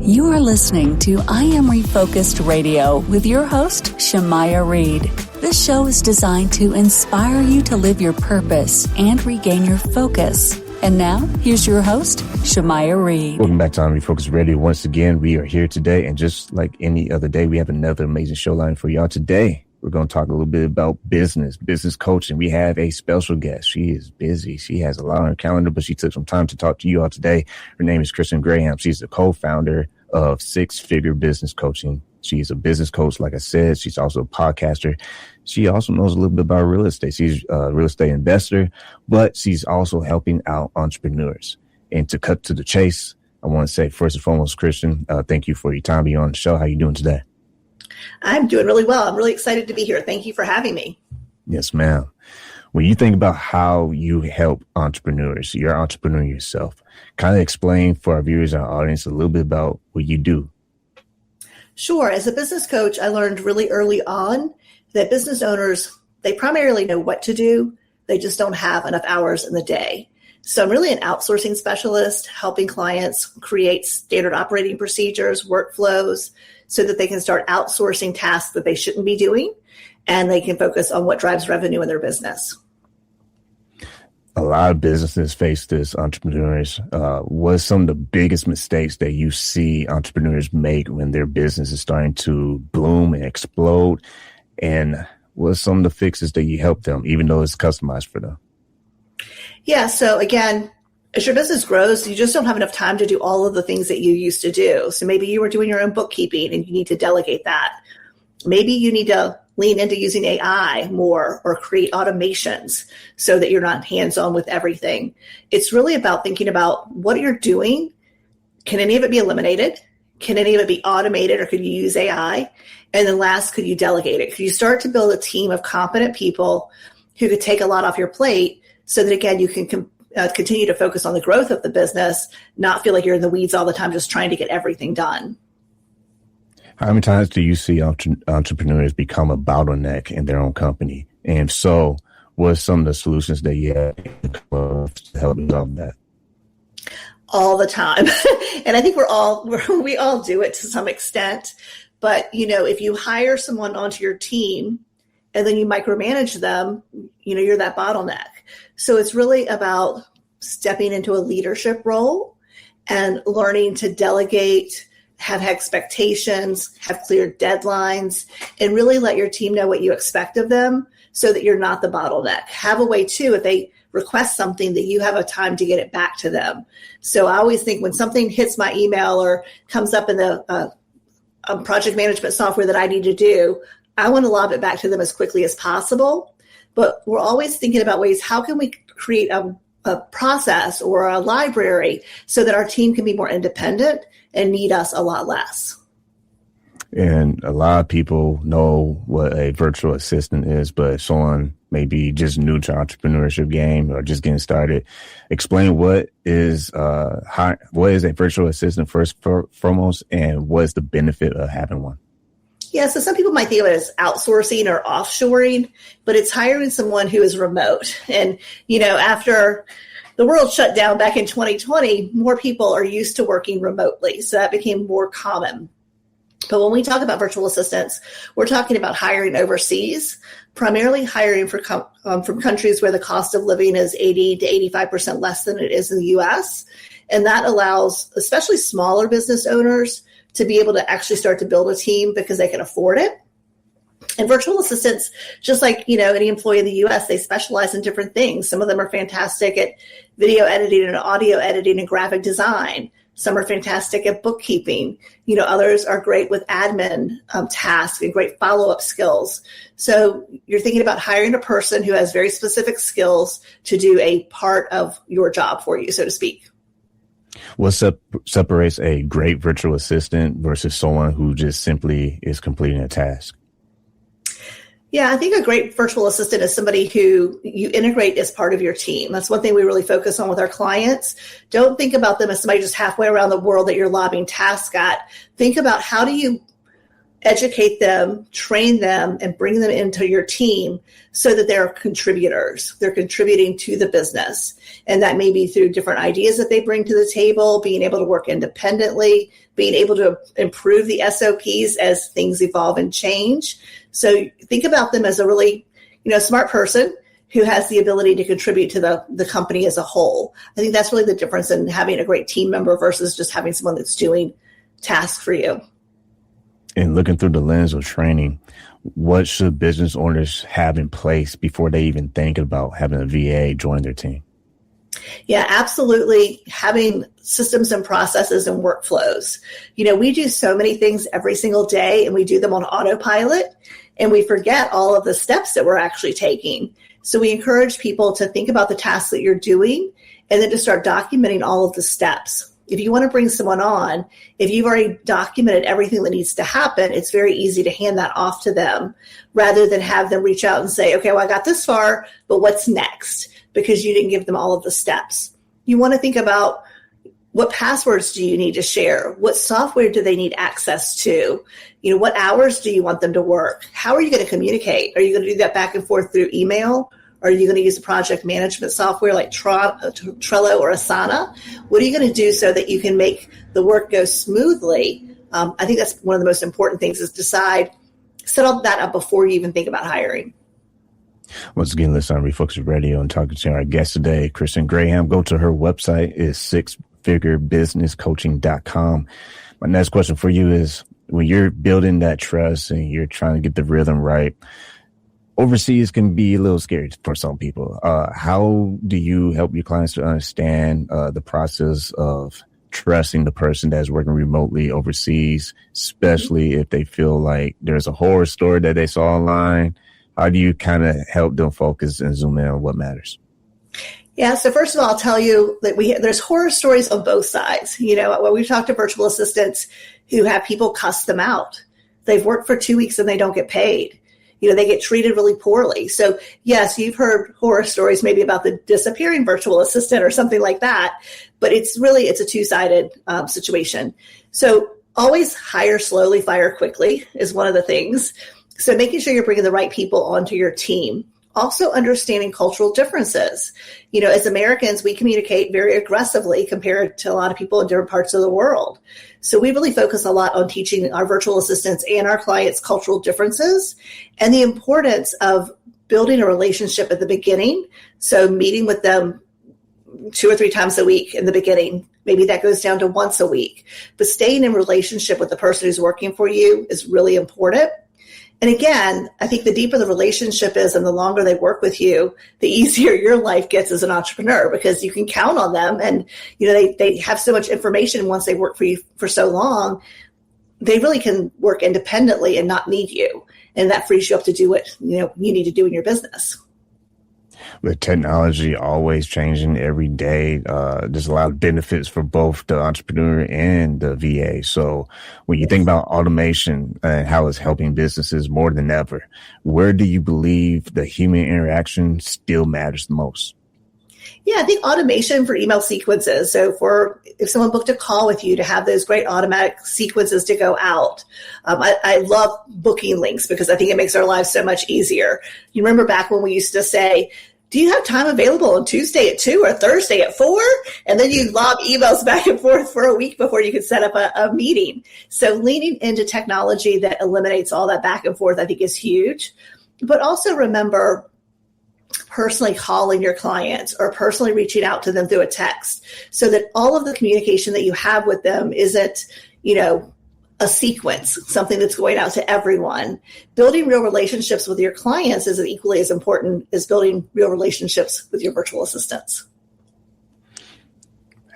You are listening to I Am Refocused Radio with your host, Shemaiah Reed. This show is designed to inspire you to live your purpose and regain your focus. And now, here's your host, Shemaiah Reed. Welcome back to I Am Refocused Radio. Once again, we are here today, and just like any other day, we have another amazing show line for y'all today. We're going to talk a little bit about business coaching. We have a special guest. She is busy. She has a lot on her calendar, but she took some time to talk to you all today. Her name is Kirsten Graham. She's the co-founder of Six Figure Business Coaching. She's a business coach, like I said. She's also a podcaster. She also knows a little bit about real estate. She's a real estate investor, but she's also helping out entrepreneurs. And to cut to the chase, I want to say, first and foremost, Kirsten, thank you for your time being on the show. How are you doing today? I'm doing really well. I'm really excited to be here. Thank you for having me. Yes, ma'am. When you think about how you help entrepreneurs, you're an entrepreneur yourself, kind of explain for our viewers and our audience a little bit about what you do. Sure. As a business coach, I learned really early on that business owners, they primarily know what to do. They just don't have enough hours in the day. So I'm really an outsourcing specialist, helping clients create standard operating procedures, workflows, so that they can start outsourcing tasks that they shouldn't be doing, and they can focus on what drives revenue in their business. A lot of businesses face this, entrepreneurs. What are some of the biggest mistakes that you see entrepreneurs make when their business is starting to bloom and explode? And what are some of the fixes that you help them, even though it's customized for them? Yeah. So again, as your business grows, you just don't have enough time to do all of the things that you used to do. So maybe you were doing your own bookkeeping and you need to delegate that. Maybe you need to lean into using AI more or create automations so that you're not hands-on with everything. It's really about thinking about what you're doing. Can any of it be eliminated? Can any of it be automated, or could you use AI? And then last, could you delegate it? Could you start to build a team of competent people who could take a lot off your plate so that, again, you can continue to focus on the growth of the business, not feel like you're in the weeds all the time just trying to get everything done. How many times do you see entrepreneurs become a bottleneck in their own company? And so what are some of the solutions that you have to help resolve that? All the time. And I think we all do it to some extent. But, if you hire someone onto your team and then you micromanage them, you're that bottleneck. So it's really about stepping into a leadership role and learning to delegate, have expectations, have clear deadlines, and really let your team know what you expect of them so that you're not the bottleneck. Have a way too, if they request something, that you have a time to get it back to them. So I always think when something hits my email or comes up in the project management software that I need to do, I want to lob it back to them as quickly as possible. But we're always thinking about ways, how can we create a process or a library so that our team can be more independent and need us a lot less. And a lot of people know what a virtual assistant is, but someone maybe just new to entrepreneurship game or just getting started. Explain what is a virtual assistant first foremost, and what is the benefit of having one? Yeah, so some people might think of it as outsourcing or offshoring, but it's hiring someone who is remote. And, after the world shut down back in 2020, more people are used to working remotely. So that became more common. But when we talk about virtual assistants, we're talking about hiring overseas, primarily hiring from countries where the cost of living is 80 to 85% less than it is in the U.S. And that allows especially smaller business owners to be able to actually start to build a team because they can afford it. And virtual assistants, just like, any employee in the U.S., they specialize in different things. Some of them are fantastic at video editing and audio editing and graphic design. Some are fantastic at bookkeeping. Others are great with admin tasks and great follow-up skills. So you're thinking about hiring a person who has very specific skills to do a part of your job for you, so to speak. What separates a great virtual assistant versus someone who just simply is completing a task? Yeah, I think a great virtual assistant is somebody who you integrate as part of your team. That's one thing we really focus on with our clients. Don't think about them as somebody just halfway around the world that you're lobbing tasks at. Think about how do you educate them, train them, and bring them into your team so that they're contributors. They're contributing to the business. And that may be through different ideas that they bring to the table, being able to work independently, being able to improve the SOPs as things evolve and change. So think about them as a really, smart person who has the ability to contribute to the company as a whole. I think that's really the difference in having a great team member versus just having someone that's doing tasks for you. And looking through the lens of training, what should business owners have in place before they even think about having a VA join their team? Yeah, absolutely. Having systems and processes and workflows. We do so many things every single day, and we do them on autopilot, and we forget all of the steps that we're actually taking. So we encourage people to think about the tasks that you're doing and then to start documenting all of the steps. If you want to bring someone on, if you've already documented everything that needs to happen, it's very easy to hand that off to them rather than have them reach out and say, okay, well, I got this far, but what's next? Because you didn't give them all of the steps. You want to think about what passwords do you need to share? What software do they need access to? What hours do you want them to work? How are you going to communicate? Are you going to do that back and forth through email? Are you going to use a project management software like Trello or Asana? What are you going to do so that you can make the work go smoothly? I think that's one of the most important things is set all that up before you even think about hiring. Once again, listen on Refocused Radio and talking to our guest today, Kirsten Graham. Go to her website is sixfigurebusinesscoaching.com. My next question for you is, when you're building that trust and you're trying to get the rhythm right, overseas can be a little scary for some people. How do you help your clients to understand the process of trusting the person that's working remotely overseas, especially if they feel like there's a horror story that they saw online? How do you kind of help them focus and zoom in on what matters? Yeah, so first of all, I'll tell you that there's horror stories on both sides. When we've talked to virtual assistants who have people cuss them out. They've worked for 2 weeks and they don't get paid. They get treated really poorly. So yes, you've heard horror stories maybe about the disappearing virtual assistant or something like that, but it's a two-sided situation. So always hire slowly, fire quickly is one of the things. So making sure you're bringing the right people onto your team. Also understanding cultural differences. As Americans, we communicate very aggressively compared to a lot of people in different parts of the world. So we really focus a lot on teaching our virtual assistants and our clients cultural differences and the importance of building a relationship at the beginning. So meeting with them 2 or 3 times a week in the beginning. Maybe that goes down to once a week. But staying in relationship with the person who's working for you is really important. And again, I think the deeper the relationship is and the longer they work with you, the easier your life gets as an entrepreneur because you can count on them. And, they have so much information once they work for you for so long, they really can work independently and not need you. And that frees you up to do what, you need to do in your business. With technology always changing every day, there's a lot of benefits for both the entrepreneur and the VA. So when you think about automation and how it's helping businesses more than ever, where do you believe the human interaction still matters the most? Yeah, I think automation for email sequences. So if someone booked a call with you, to have those great automatic sequences to go out. I love booking links because I think it makes our lives so much easier. You remember back when we used to say, do you have time available on Tuesday at 2 or Thursday at 4? And then you lob emails back and forth for a week before you could set up a meeting. So leaning into technology that eliminates all that back and forth, I think, is huge. But also remember, personally calling your clients or personally reaching out to them through a text so that all of the communication that you have with them isn't, a sequence, something that's going out to everyone. Building real relationships with your clients is equally as important as building real relationships with your virtual assistants.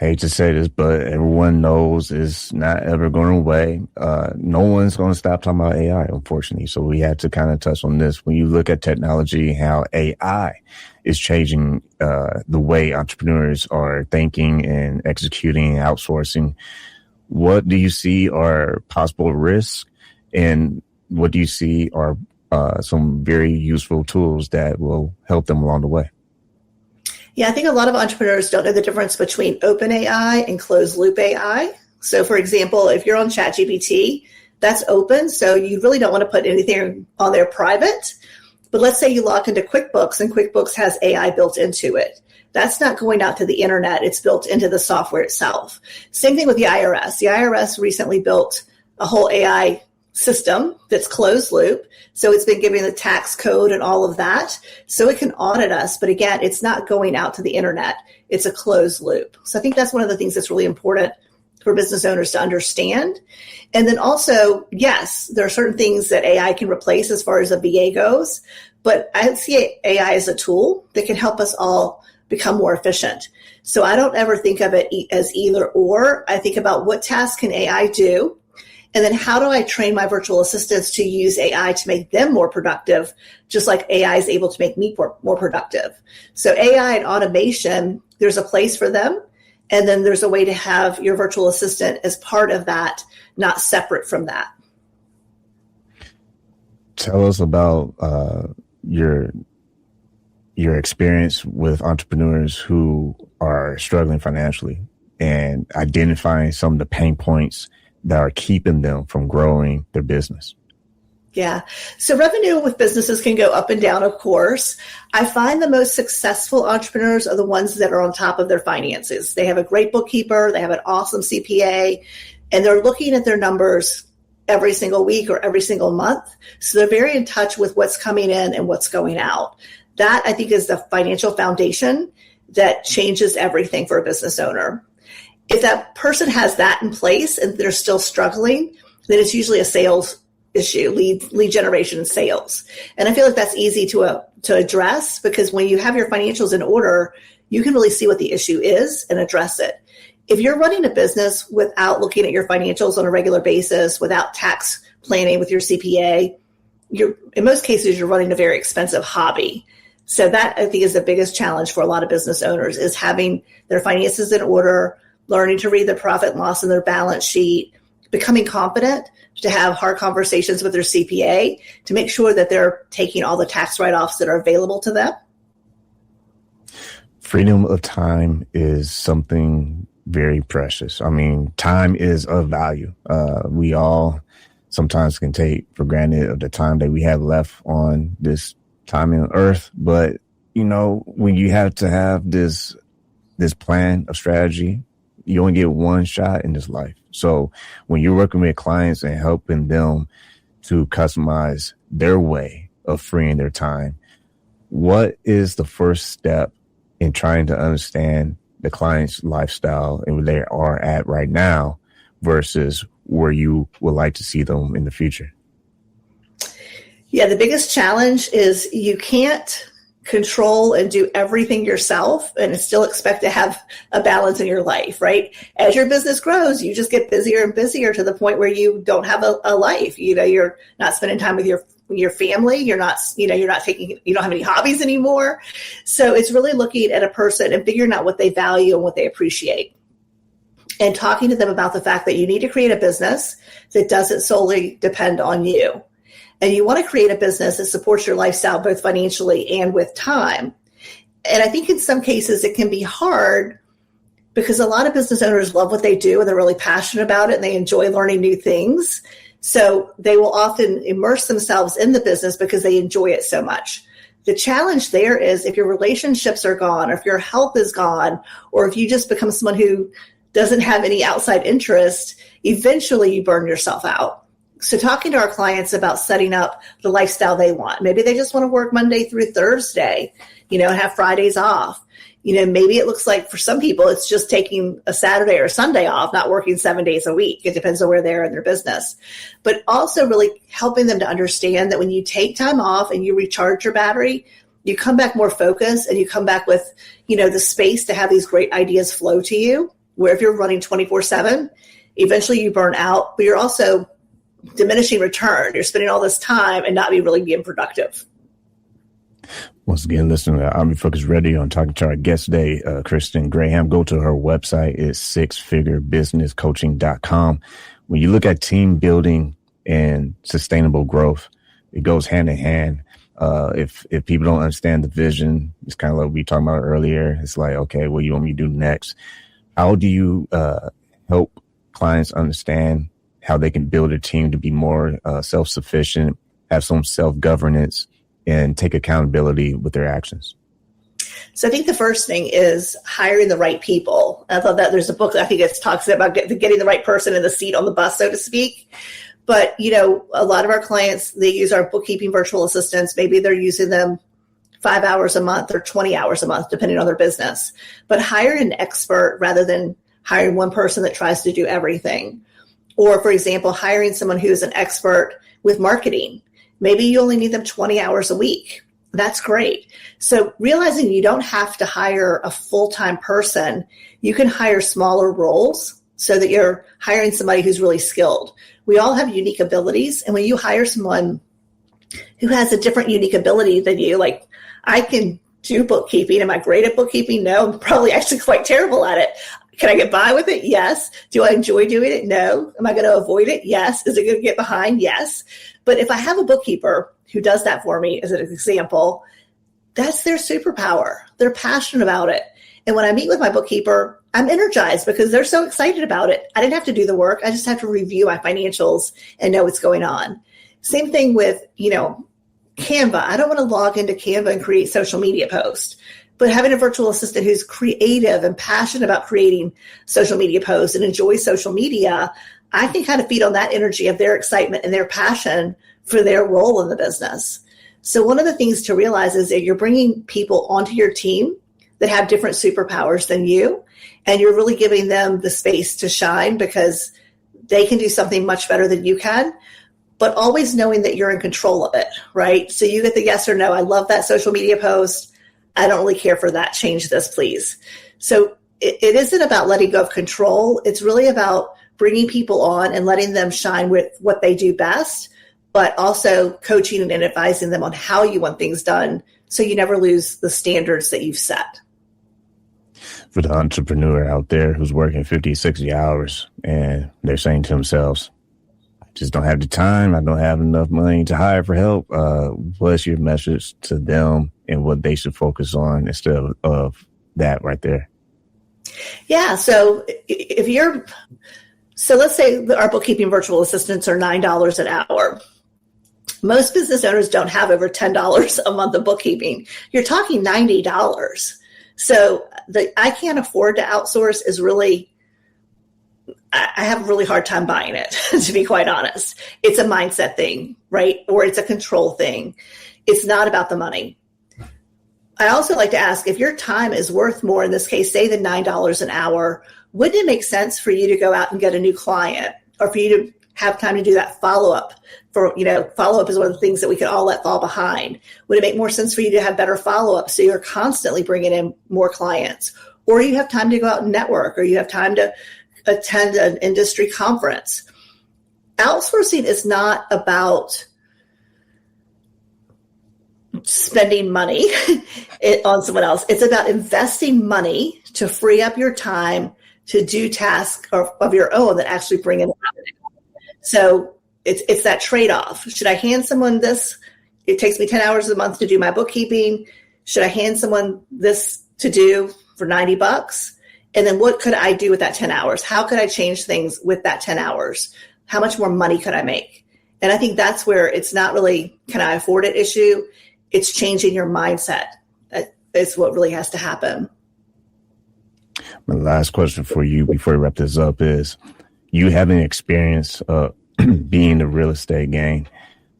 I hate to say this, but everyone knows it's not ever going away. No one's going to stop talking about AI, unfortunately. So we have to kind of touch on this. When you look at technology, how AI is changing the way entrepreneurs are thinking and executing, outsourcing, what do you see are possible risks, and what do you see are some very useful tools that will help them along the way? Yeah, I think a lot of entrepreneurs don't know the difference between open AI and closed loop AI. So for example, if you're on ChatGPT, That's open. So you really don't want to put anything on there private. But let's say you log into QuickBooks and QuickBooks has AI built into it. That's not going out to the internet. It's built into the software itself. Same thing with the IRS. The IRS recently built a whole AI system that's closed loop. So it's been giving the tax code and all of that. So it can audit us. But again, it's not going out to the internet. It's a closed loop. So I think that's one of the things that's really important for business owners to understand. And then also, yes, there are certain things that AI can replace as far as a VA goes. But I see AI as a tool that can help us all become more efficient. So I don't ever think of it as either or. I think about what tasks can AI do? And then how do I train my virtual assistants to use AI to make them more productive, just like AI is able to make me more productive? So AI and automation, there's a place for them. And then there's a way to have your virtual assistant as part of that, not separate from that. Tell us about your experience with entrepreneurs who are struggling financially and identifying some of the pain points that are keeping them from growing their business. Yeah. So revenue with businesses can go up and down, of course. I find the most successful entrepreneurs are the ones that are on top of their finances. They have a great bookkeeper, they have an awesome CPA, and they're looking at their numbers every single week or every single month. So they're very in touch with what's coming in and what's going out. That, I think, is the financial foundation that changes everything for a business owner. If that person has that in place and they're still struggling, then it's usually a sales issue, lead generation and sales. And I feel like that's easy to address because when you have your financials in order, you can really see what the issue is and address it. If you're running a business without looking at your financials on a regular basis, without tax planning with your CPA, in most cases, you're running a very expensive hobby. So that, I think, is the biggest challenge for a lot of business owners is having their finances in order, learning to read the profit and loss in their balance sheet, becoming confident to have hard conversations with their CPA to make sure that they're taking all the tax write-offs that are available to them. Freedom of time is something very precious. I mean, time is of value. We all sometimes can take for granted of the time that we have left on this time on earth. But, you know, when you have to have this plan of strategy, you only get one shot in this life. So when you're working with clients and helping them to customize their way of freeing their time, what is the first step in trying to understand the client's lifestyle and where they are at right now versus where you would like to see them in the future? Yeah, the biggest challenge is you can't control and do everything yourself and still expect to have a balance in your life, right? As your business grows, you just get busier and busier to the point where you don't have a life. You know, you're not spending time with your family. You don't have any hobbies anymore. So it's really looking at a person and figuring out what they value and what they appreciate and talking to them about the fact that you need to create a business that doesn't solely depend on you. And you want to create a business that supports your lifestyle, both financially and with time. And I think in some cases it can be hard because a lot of business owners love what they do and they're really passionate about it and they enjoy learning new things. So they will often immerse themselves in the business because they enjoy it so much. The challenge there is if your relationships are gone, or if your health is gone, or if you just become someone who doesn't have any outside interest, eventually you burn yourself out. So talking to our clients about setting up the lifestyle they want. Maybe they just want to work Monday through Thursday, and have Fridays off. Maybe it looks like for some people, it's just taking a Saturday or Sunday off, not working 7 days a week. It depends on where they are in their business. But also really helping them to understand that when you take time off and you recharge your battery, you come back more focused and you come back with, the space to have these great ideas flow to you. Where if you're running 24/7, eventually you burn out, but you're also diminishing return. You're spending all this time and not really being productive. Once again, listen to I Am Refocused Radio. I'm talking to our guest today, Kirsten Graham. Go to her website. It's sixfigurebusinesscoaching.com. When you look at team building and sustainable growth, it goes hand in hand. If people don't understand the vision, it's kind of like we talked about earlier. It's like, okay, what do you want me to do next? How do you help clients understand how they can build a team to be more self-sufficient, have some self-governance, and take accountability with their actions? So I think the first thing is hiring the right people. I thought that there's a book that I think it talks about getting the right person in the seat on the bus, so to speak. But, a lot of our clients, they use our bookkeeping virtual assistants. Maybe they're using them 5 hours a month or 20 hours a month, depending on their business. But hire an expert rather than hiring one person that tries to do everything. Or, for example, hiring someone who's an expert with marketing. Maybe you only need them 20 hours a week. That's great. So realizing you don't have to hire a full-time person, you can hire smaller roles so that you're hiring somebody who's really skilled. We all have unique abilities. And when you hire someone who has a different unique ability than you, like I can do bookkeeping. Am I great at bookkeeping? No, I'm probably actually quite terrible at it. Can I get by with it? Yes. Do I enjoy doing it? No. Am I going to avoid it? Yes. Is it going to get behind? Yes. But if I have a bookkeeper who does that for me, as an example, that's their superpower. They're passionate about it. And when I meet with my bookkeeper, I'm energized because they're so excited about it. I didn't have to do the work. I just have to review my financials and know what's going on. Same thing with, Canva. I don't want to log into Canva and create social media posts. But having a virtual assistant who's creative and passionate about creating social media posts and enjoys social media, I can kind of feed on that energy of their excitement and their passion for their role in the business. So one of the things to realize is that you're bringing people onto your team that have different superpowers than you, and you're really giving them the space to shine because they can do something much better than you can, but always knowing that you're in control of it, right? So you get the yes or no. I love that social media post. I don't really care for that. Change this, please. So it isn't about letting go of control. It's really about bringing people on and letting them shine with what they do best, but also coaching and advising them on how you want things done so you never lose the standards that you've set. For the entrepreneur out there who's working 50, 60 hours and they're saying to themselves, I just don't have the time. I don't have enough money to hire for help. What's your message to them and what they should focus on instead of that right there? Yeah. So let's say our bookkeeping virtual assistants are $9 an hour. Most business owners don't have over $10 a month of bookkeeping. You're talking $90. So I can't afford to outsource is really, I have a really hard time buying it, to be quite honest. It's a mindset thing, right? Or it's a control thing. It's not about the money. I also like to ask, if your time is worth more, in this case, say the $9 an hour, wouldn't it make sense for you to go out and get a new client, or for you to have time to do that follow-up? Follow-up is one of the things that we could all let fall behind. Would it make more sense for you to have better follow-up so you're constantly bringing in more clients? Or you have time to go out and network, or you have time to attend an industry conference. Outsourcing is not about spending money on someone else. It's about investing money to free up your time to do tasks of your own that actually bring in revenue. So it's that trade-off. Should I hand someone this? It takes me 10 hours a month to do my bookkeeping. Should I hand someone this to do for $90? And then what could I do with that 10 hours? How could I change things with that 10 hours? How much more money could I make? And I think that's where it's not really, can I afford it issue? It's changing your mindset. It's what really has to happen. My last question for you before we wrap this up is, you having experience being in the real estate game,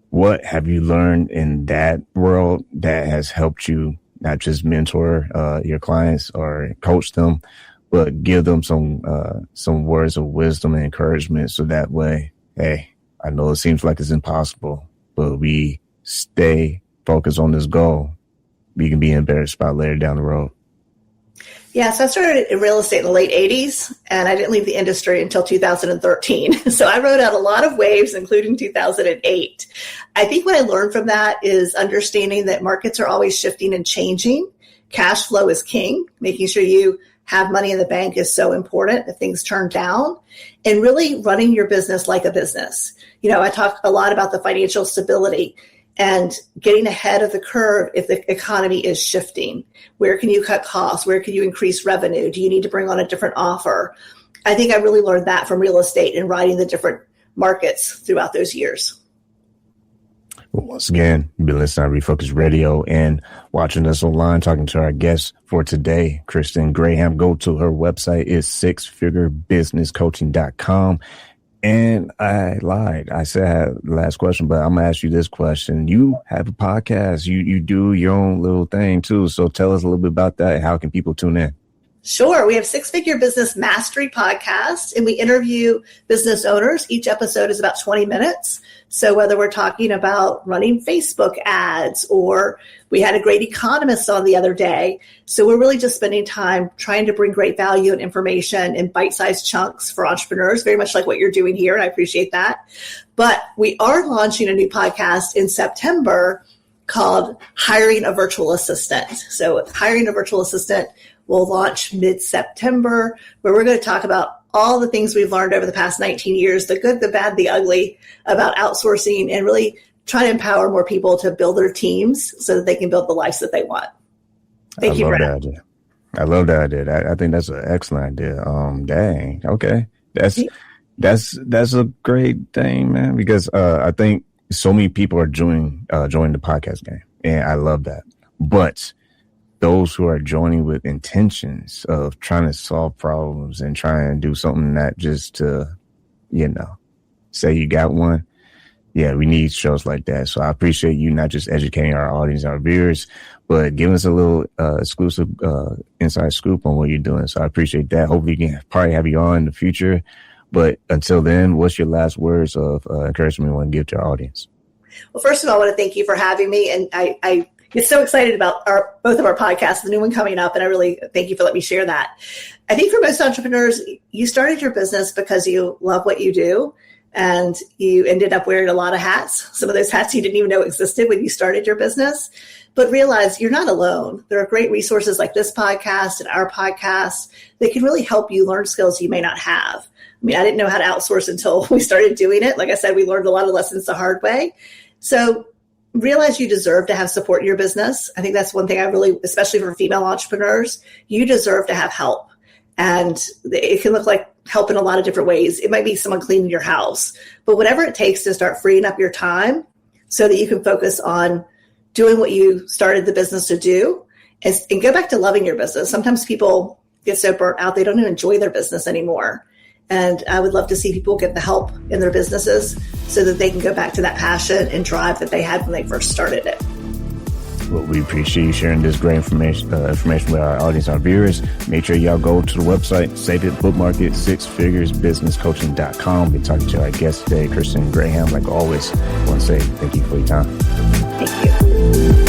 what have you learned in that world that has helped you not just mentor your clients or coach them, but give them some words of wisdom and encouragement, so that way, hey, I know it seems like it's impossible, but we stay focused on this goal, we can be in a better spot later down the road? Yeah, so I started in real estate in the late 80s, and I didn't leave the industry until 2013. So I rode out a lot of waves, including 2008. I think what I learned from that is understanding that markets are always shifting and changing. Cash flow is king. Making sure you have money in the bank is so important if things turn down, and really running your business like a business. I talk a lot about the financial stability and getting ahead of the curve if the economy is shifting. Where can you cut costs? Where can you increase revenue? Do you need to bring on a different offer? I think I really learned that from real estate and riding the different markets throughout those years. Well, once again, you've been listening to Refocused Radio and watching us online, talking to our guest for today, Kirsten Graham. Go to her website. It's sixfigurebusinesscoaching.com. And I lied. I said I had the last question, but I'm going to ask you this question. You have a podcast. You do your own little thing too. So tell us a little bit about that. How can people tune in? Sure. We have Six Figure Business Mastery podcast, and we interview business owners. Each episode is about 20 minutes. So whether we're talking about running Facebook ads, or we had a great economist on the other day. So we're really just spending time trying to bring great value and information in bite-sized chunks for entrepreneurs, very much like what you're doing here. And I appreciate that. But we are launching a new podcast in September called Hiring a Virtual Assistant. So Hiring a Virtual Assistant will launch mid-September, where we're going to talk about all the things we've learned over the past 19 years, the good, the bad, the ugly, about outsourcing, and really try to empower more people to build their teams so that they can build the lives that they want. Thank you, Brad. I love that idea. I think that's an excellent idea. Dang. Okay. That's a great thing, man, because I think so many people are joining the podcast game, and I love that. But those who are joining with intentions of trying to solve problems and trying to do something not just to, say you got one. Yeah, we need shows like that. So I appreciate you not just educating our audience, our viewers, but giving us a little exclusive inside scoop on what you're doing. So I appreciate that. Hopefully we can probably have you on in the future. But until then, what's your last words of encouragement you want to give to our audience? Well, first of all, I want to thank you for having me. And I get so excited about both of our podcasts, the new one coming up, and I really thank you for letting me share that. I think for most entrepreneurs, you started your business because you love what you do, and you ended up wearing a lot of hats. Some of those hats you didn't even know existed when you started your business, but realize you're not alone. There are great resources like this podcast and our podcast that can really help you learn skills you may not have. I mean, I didn't know how to outsource until we started doing it. Like I said, we learned a lot of lessons the hard way. So realize you deserve to have support in your business. I think that's one thing I really, especially for female entrepreneurs, you deserve to have help. And it can look like help in a lot of different ways. It might be someone cleaning your house, but whatever it takes to start freeing up your time so that you can focus on doing what you started the business to do and go back to loving your business. Sometimes people get so burnt out, they don't even enjoy their business anymore. And I would love to see people get the help in their businesses so that they can go back to that passion and drive that they had when they first started it. Well, we appreciate you sharing this great information with our audience, our viewers. Make sure y'all go to the website, save it, bookmark it, sixfigurebusinesscoaching.com. We're talking to our guest today, Kirsten Graham. Like always, I want to say thank you for your time. Thank you.